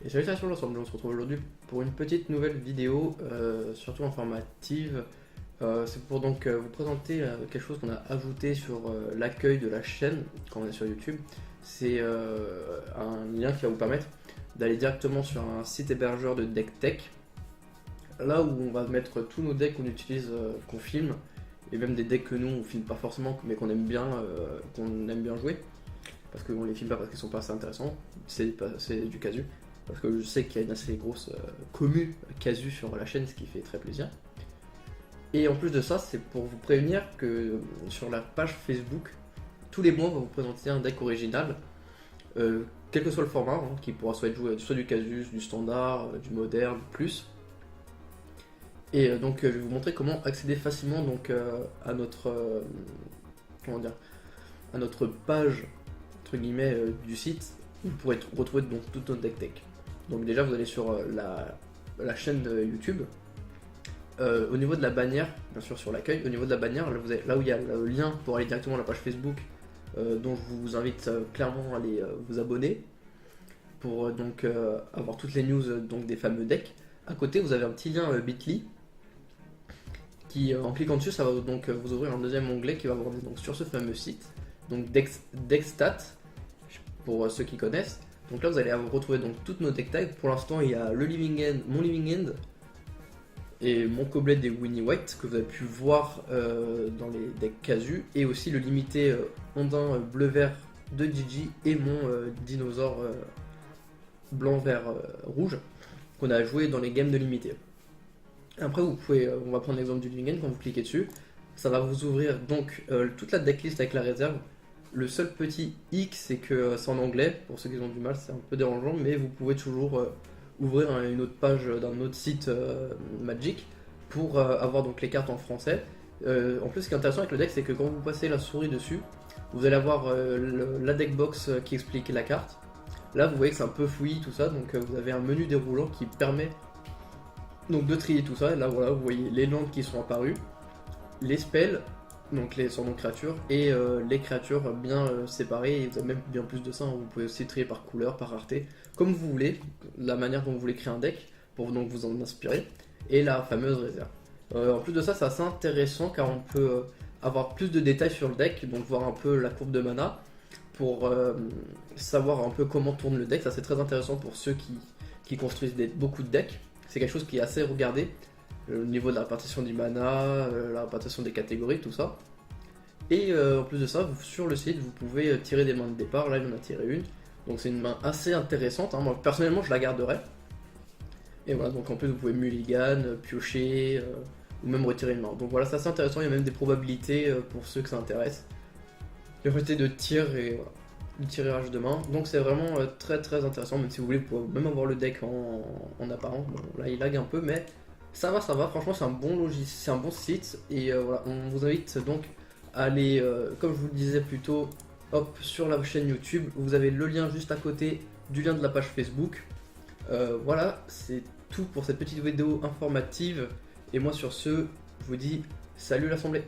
Et salutations l'ensemble, on se retrouve aujourd'hui pour une petite nouvelle vidéo, surtout informative. C'est pour donc vous présenter quelque chose qu'on a ajouté sur l'accueil de la chaîne quand on est sur YouTube. C'est un lien qui va vous permettre d'aller directement sur un site hébergeur de deck tech, là où on va mettre tous nos decks qu'on utilise, qu'on filme, et même des decks que nous on filme pas forcément mais qu'on aime bien jouer, parce qu'on les filme pas parce qu'ils sont pas assez intéressants, c'est du casu. Parce que je sais qu'il y a une assez grosse commu casu sur la chaîne, ce qui fait très plaisir. Et en plus de ça, c'est pour vous prévenir que sur la page Facebook, tous les mois, on va vous présenter un deck original, quel que soit le format, hein, qui pourra soit être joué soit du casus, du standard, du moderne, plus. Et donc je vais vous montrer comment accéder facilement donc, à notre à notre page entre guillemets du site, où vous pourrez retrouver donc tout notre deck tech. Donc déjà vous allez sur la chaîne de YouTube. Au niveau de la bannière, bien sûr sur l'accueil, au niveau de la bannière, là où il y a le lien pour aller directement à la page Facebook, dont je vous invite clairement à aller vous abonner pour donc avoir toutes les news donc des fameux decks. À côté vous avez un petit lien Bitly qui en cliquant dessus ça va donc vous ouvrir un deuxième onglet qui va vous ramener donc sur ce fameux site, donc Deckstat pour ceux qui connaissent. Donc là vous allez retrouver donc toutes nos deck tags. Pour l'instant il y a le Living End, mon Living End et mon Coblet des Winnie White que vous avez pu voir dans les decks casu, et aussi le limité Ondin bleu-vert de Gigi et mon dinosaure blanc-vert-rouge qu'on a joué dans les games de limité. Après vous pouvez, on va prendre l'exemple du Living End, quand vous cliquez dessus, ça va vous ouvrir donc toute la decklist avec la réserve. Le seul petit hic, c'est que c'est en anglais, pour ceux qui ont du mal, c'est un peu dérangeant, mais vous pouvez toujours ouvrir une autre page d'un autre site Magic pour avoir donc les cartes en français. En plus, ce qui est intéressant avec le deck, c'est que quand vous passez la souris dessus, vous allez avoir la deck box qui explique la carte. Là, vous voyez que c'est un peu fouillis tout ça, donc vous avez un menu déroulant qui permet donc de trier tout ça. Et là, voilà, vous voyez les landes qui sont apparues, les spells, donc les surnoms de créatures, et les créatures bien séparées, et vous avez même bien plus de ça, hein. Vous pouvez aussi trier par couleur, par rareté, comme vous voulez, la manière dont vous voulez créer un deck, pour donc vous en inspirer, et la fameuse réserve. En plus de ça, c'est assez intéressant car on peut avoir plus de détails sur le deck, donc voir un peu la courbe de mana, pour savoir un peu comment tourne le deck. Ça c'est très intéressant pour ceux qui construisent beaucoup de decks, c'est quelque chose qui est assez regardé. Au niveau de la répartition du mana, la répartition des catégories, tout ça. Et en plus de ça, sur le site, vous pouvez tirer des mains de départ. Là, il en a tiré une. Donc c'est une main assez intéressante, hein. Moi, personnellement, je la garderai. Et voilà, donc en plus, vous pouvez mulligan, piocher, ou même retirer une main. Donc voilà, c'est assez intéressant. Il y a même des probabilités pour ceux que ça intéresse. Les probabilités de tir et voilà, du tirage de main. Donc c'est vraiment très très intéressant. Même si vous voulez, vous pouvez même avoir le deck en apparent. Bon, là, il lag un peu, mais ça va, franchement c'est un bon logiciel, c'est un bon site, et voilà, on vous invite donc à aller, comme je vous le disais plus tôt, hop, sur la chaîne YouTube, vous avez le lien juste à côté du lien de la page Facebook. Voilà, c'est tout pour cette petite vidéo informative, et moi sur ce, je vous dis salut l'assemblée.